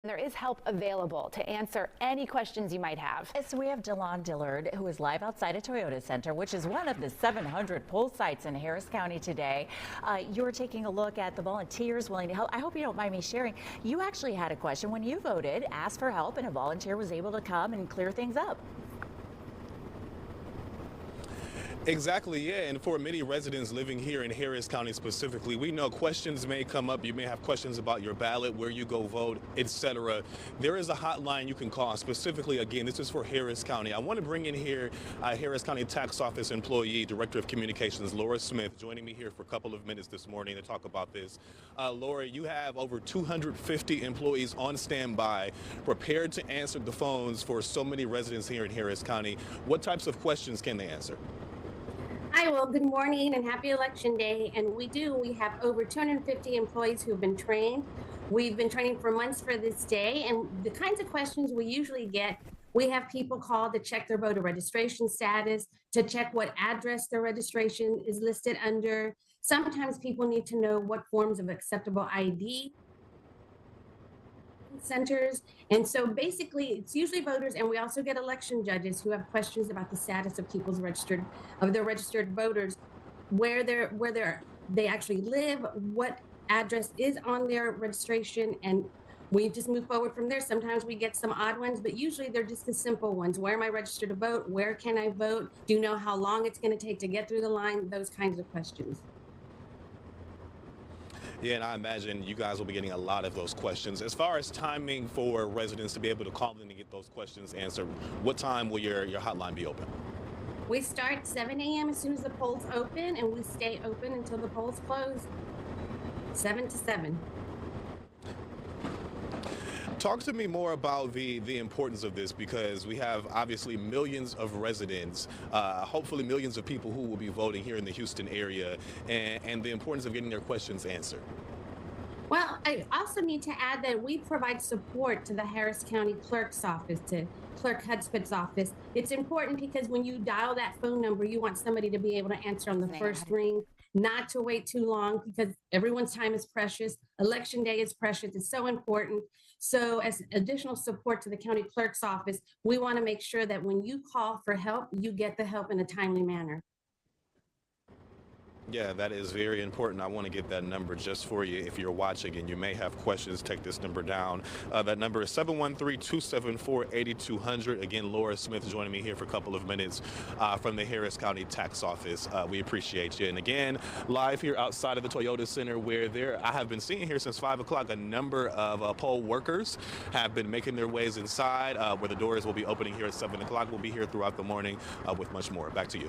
There is help available to answer any questions you might have. So we have DaLaun Dillard, who is live outside a Toyota Center, which is one of the 700 poll sites in Harris County today. You're taking a look at the volunteers willing to help. I hope you don't mind me sharing. You actually had a question when you voted, asked for help, and a volunteer was able to come and clear things up. Exactly, yeah, and for many residents living here in Harris County specifically, we know questions may come up. You may have questions about your ballot, where you go vote, etc. There is a hotline you can call. Specifically, again, this is for Harris County. I want to bring in here Harris County Tax Office employee, Director of Communications, Laura Smith, joining me here for a couple of minutes this morning to talk about this. Laura, you have over 250 employees on standby, prepared to answer the phones for so many residents here in Harris County. What types of questions can they answer? Hi, well, good morning and happy election day. And we have over 250 employees who have been trained. We've been training for months for this day. And the kinds of questions we usually get, we have people call to check their voter registration status, to check what address their registration is listed under. Sometimes people need to know what forms of acceptable ID centers. And so basically it's usually voters, and we also get election judges who have questions about the status of their registered voters, where they actually live, what address is on their registration, and we just move forward from there. Sometimes we get some odd ones, but usually they're just the simple ones. Where am I registered to vote? Where can I vote? Do you know how long it's going to take to get through the line? Those kinds of questions. Yeah, and I imagine you guys will be getting a lot of those questions. As far as timing for residents to be able to call in and get those questions answered, what time will your hotline be open? We start 7 a.m. as soon as the polls open, and we stay open until the polls close, 7 to 7. Talk to me more about the importance of this, because we have obviously millions of residents, hopefully millions of people who will be voting here in the Houston area, and the importance of getting their questions answered. Well, I also need to add that we provide support to the Harris County Clerk's office, to Clerk Hudspeth's office. It's important because when you dial that phone number, you want somebody to be able to answer on the first ring, not to wait too long, because everyone's time is precious. Election day is precious. It's so important. So as additional support to the county clerk's office, we want to make sure that when you call for help, you get the help in a timely manner. Yeah, that is very important. I want to get that number just for you. If you're watching and you may have questions, take this number down. That number is 713-274-8200. Again, Laura Smith joining me here for a couple of minutes from the Harris County Tax Office. We appreciate you. And again, live here outside of the Toyota Center, where I have been seeing here since 5 o'clock, a number of poll workers have been making their ways inside, where the doors will be opening here at 7 o'clock. We'll be here throughout the morning with much more. Back to you.